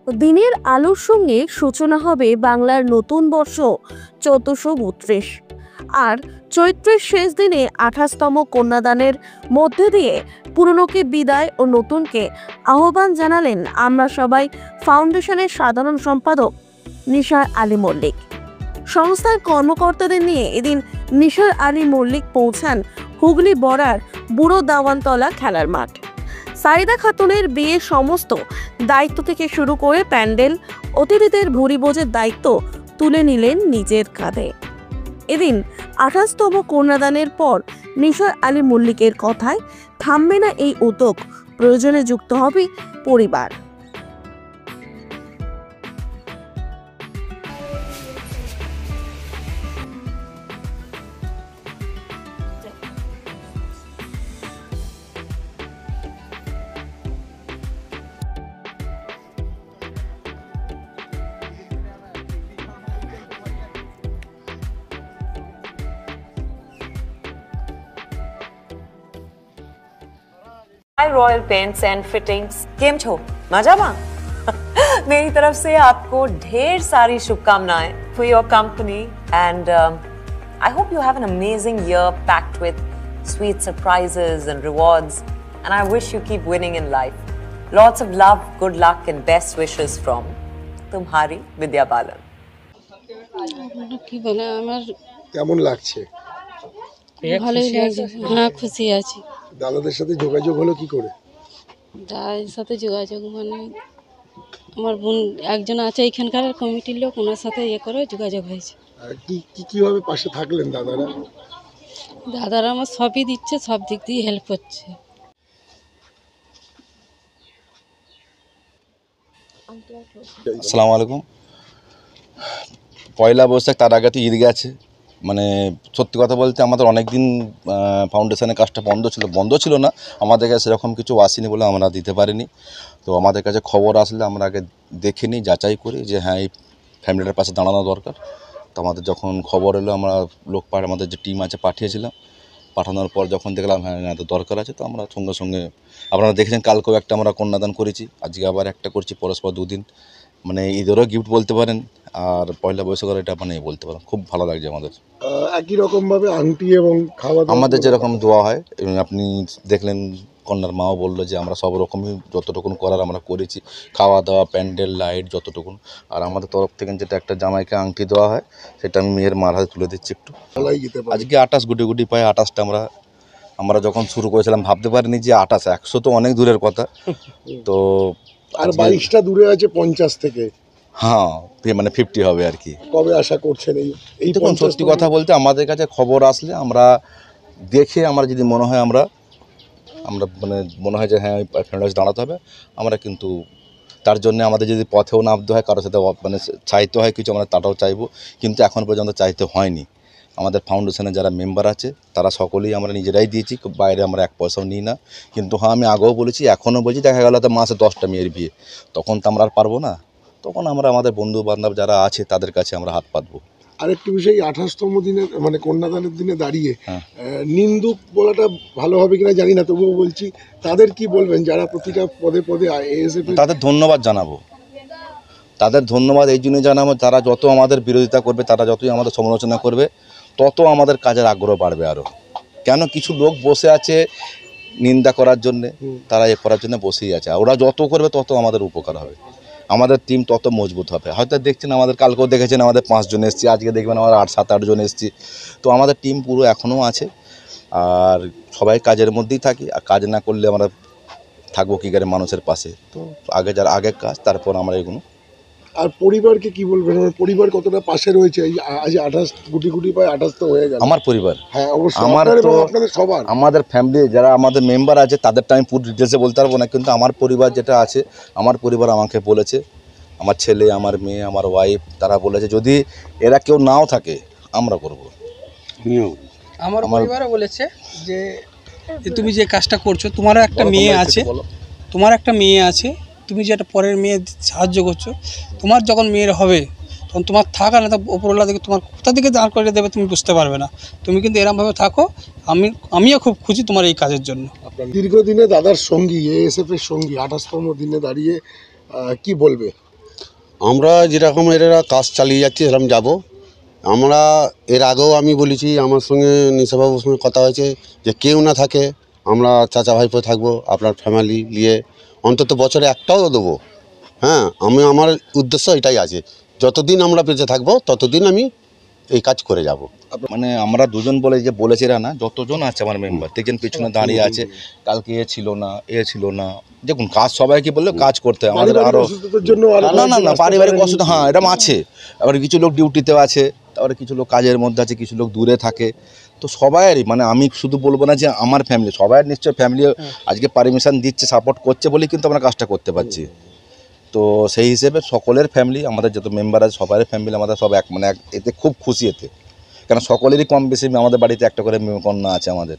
দিনের আলোর সঙ্গে সূচনা হবে বাংলার নতুন বর্ষ 1432, আর চৈত্রের শেষ দিনে 28তম কন্যাদানের মধ্যে দিয়ে পুরনোকে বিদায় ও নতুনকে আহ্বান জানালেন আমরা সবাই ফাউন্ডেশনের সাধারণ সম্পাদক নিসার আলী মল্লিক। সংস্থার কর্মকর্তাদের নিয়ে এদিন নিসার আলী মল্লিক পৌঁছান হুগলি বড়ার বুড়ো দাওয়ানতলা খেলার মাঠ। সাইদা খাতুনের বিয়ের সমস্ত দায়িত্ব থেকে শুরু করে প্যান্ডেল, অতিথিদের ভুরি ভোজের দায়িত্ব তুলে নিলেন নিজের কাঁধে। এদিন 28তম কন্যাদানের পর নিসার আলী মল্লিকের কথায় থামবে না এই উদ্যোগ, প্রয়োজনে যুক্ত হবে পরিবার। Hi Royal Paints and Fittings, केम छो मजामा? मेरी तरफ से आपको ढेर सारी शुभकामनाएं for your company and I hope you have an amazing year packed with sweet surprises and rewards, and I wish you keep winning in life. Lots of love, good luck and best wishes from तुम्हारी विद्या बालन। কি বলে আমার কেমন লাগছে? ভালোই লাগছে। হ্যাঁ, খুশি আছি। দাদাদের সাথে যোগাযোগ হলো কি করে? দাদার সাথে যোগাযোগ মানে আমার বোন একজন আছে এখানকার কমিটির লোক, ওনার সাথে করে যোগাযোগ হয়েছে। আর কিভাবে পাশে থাকলেন দাদারা? দাদারা আমার সবই দিচ্ছে, সব দিক দিয়ে হেল্প করছে। আসসালামু আলাইকুম। পয়লা বৈশাখ, তার আগে তো ঈদ গেছে। মানে সত্যি কথা বলতে আমাদের অনেক দিন ফাউন্ডেশনের কাজটা বন্ধ ছিল না, আমাদের কাছে সেরকম কিছু আসেনি বলে আমরা দিতে পারিনি। তো আমাদের কাছে খবর আসলে আমরা আগে দেখে নিই, যাচাই করি যে হ্যাঁ এই ফ্যামিলিটার পাশে দাঁড়ানো দরকার। তো আমাদের যখন খবর এলো আমরা আমাদের যে টিম আছে পাঠিয়েছিলাম, পাঠানোর পর যখন দেখলাম হ্যাঁ এত দরকার আছে, তো আমরা সঙ্গে সঙ্গে আপনারা দেখেছেন কালকেও একটা আমরা কন্যাদান করেছি, আজকে আবার একটা করছি, পরস্পর দুদিন। মানে ঈদেরও গিফট বলতে পারেন আর পয়লা বৈশাখের এটা মানে বলতে পারেন, খুব ভালো লাগছে আমাদের। একই রকমভাবে আংটি এবং খাওয়া দাওয়া আমাদের যেরকম দেওয়া হয়, এবং আপনি দেখলেন কন্যার মাও বললো যে আমরা সব রকমই যতটুকুন করার আমরা করেছি, খাওয়া দাওয়া, প্যান্ডেল, লাইট যতটুকুন। আর আমাদের তরফ থেকে যেটা একটা জামাইকে আংটি দেওয়া হয়, সেটা আমি মেয়ের মার হাতে তুলে দিচ্ছি একটু। আজকে 28 গুটি পায় 28টা আমরা যখন শুরু করেছিলাম ভাবতে পারিনি যে 28, 100 তো অনেক দূরের কথা। তো আর 22টা দূরে আছে 50 থেকে। হ্যাঁ, মানে 50 হবে আর কি। কবে আশা করছেন এই দেখুন, সত্যি কথা বলতে আমাদের কাছে খবর আসলে আমরা দেখে আমরা যদি মনে হয় আমরা মানে মনে হয় যে হ্যাঁ ফ্যামিলি দাঁড়াতে হবে, আমরা কিন্তু তার জন্য আমাদের যদি পথেও নামতে হয়, কারোর সাথে মানে চাইতে হয় কিছু, আমরা তাটাও চাইবো। কিন্তু এখন পর্যন্ত চাইতে হয়নি। আমাদের ফাউন্ডেশনের যারা মেম্বার আছে তারা সকলেই আমরা নিজেরাই দিয়েছি, বাইরে আমরা 1 পয়সাও নিই না। কিন্তু হ্যাঁ, আমি আগেও বলেছি, এখনও বলছি, দেখা গেল তো মাসে 10টা মেয়ের বিয়ে, তখন তো আমরা আর পারবো না। তখন আমরা আমাদের বন্ধু বান্ধব যারা আছে তাদের কাছে আমরা হাত পাতবো। আরেকটি বিষয়, 28তম দিনে মানে কন্যাদানের দিনে দাঁড়িয়ে নিন্দুক বলাটা ভালো হবে কিনা জানি না, তবুও বলছি, তাদের কি বলবেন যারা প্রতিটা পদে পদে এএসএফ? তাদের ধন্যবাদ জানাবো, তাদের ধন্যবাদ এই জন্য জানাবো, তারা যত আমাদের বিরোধিতা করবে, তারা যতই আমাদের সমালোচনা করবে, তত আমাদের কাজের আগ্রহ বাড়বে আরও। কেন কিছু লোক বসে আছে নিন্দা করার জন্যে, তারা এ করার জন্য বসেই আছে। ওরা যত করবে তত আমাদের উপকার হবে, আমাদের টিম তত মজবুত হবে। হয়তো দেখছেন আমাদের কালকেও দেখেছেন আমাদের 5 জন এসেছি, আজকে দেখবেন আমার 7-8 জন এসেছি। তো আমাদের টিম পুরো এখনও আছে, আর সবাই কাজের মধ্যেই থাকি। আর কাজ না করলে আমরা থাকবো কী করে মানুষের পাশে? তো আগে কাজ, তারপর আমরা এগুলো। আর পরিবারকে কি বলবেন, পরিবার কতটা পাশে রয়েছে? আজ 28 গুটি পায় 28 তো হয়ে গেল। আমার পরিবার, হ্যাঁ অবশ্যই, আপনাদের সবার, আমাদের ফ্যামিলি যারা আমাদের মেম্বার আছে তাদেরটা আমি পুরো ডিটেলসে বলতে পারবো না, কিন্তু আমার পরিবার যেটা আছে, আমার পরিবার আমাকে বলেছে, আমার ছেলে, আমার মেয়ে, আমার ওয়াইফ, তারা বলেছে যদি এরা কেউ নাও থাকে আমরা করব। আমার পরিবারও বলেছে যে তুমি যে কাজটা করছো, তোমারও একটা মেয়ে আছে, তুমি যে একটা পরের মেয়ে সাহায্য করছো, তোমার যখন মেয়ের হবে তখন তোমার থাকা না, ওপরওয়ালা থেকে তোমার কোথা থেকে দাঁড় করে দেবে তুমি বুঝতে পারবে না। তুমি কিন্তু এরকমভাবে থাকো, আমিও খুব খুশি তোমার এই কাজের জন্য। দীর্ঘদিনে দাদার সঙ্গী, এএসএফ এর সঙ্গী, 28তম দিনে দাঁড়িয়ে কি বলবে? আমরা যেরকম এরা কাজ চালিয়ে যাচ্ছি সেরকম যাব। আমরা এর আগেও আমি বলেছি, আমার সঙ্গে নিশাবাবুর সঙ্গে কথা হয়েছে যে কেউ না থাকে আমরা চাচা ভাইপো থাকবো, আপনার ফ্যামিলি নিয়ে অন্তত বছরে একটাও দেবো। হ্যাঁ, আমার উদ্দেশ্য এটাই আছে, যতদিন আমরা বেঁচে থাকবো ততদিন আমি এই কাজ করে যাব। মানে আমরা দুজন বলে যে বলেছি এরা না, যতজন আছে আমার মেম্বার দেখছেন পিছনে দাঁড়িয়ে আছে, কালকে এ ছিল না দেখুন কাজ সবাইকে বললে কাজ করতে হয় আমাদের পারিবারিক আরও। অসুস্থতার জন্য আরো না কয়েকজন আসতে পারিবারিক পারেনি। অসুবিধা হ্যাঁ এরকম আছে। আবার কিছু লোক ডিউটিতেও আছে, তারপরে কিছু লোক কাজের মধ্যে আছে, কিছু লোক দূরে থাকে। তো সবাইয়েরই মানে আমি শুধু বলবো না যে আমার ফ্যামিলি, সবাই নিশ্চয় ফ্যামিলি আজকে পারমিশন দিচ্ছে, সাপোর্ট করছে বলেই কিন্তু আমরা কাজটা করতে পারছি। তো সেই হিসেবে সকলের ফ্যামিলি, আমাদের যত মেম্বার আছে সবার ফ্যামিলি আমাদের সব এতে খুব খুশি এতে, কেন সকলেরই কম বেশি আমাদের বাড়িতে একটা করে কন্যা আছে আমাদের।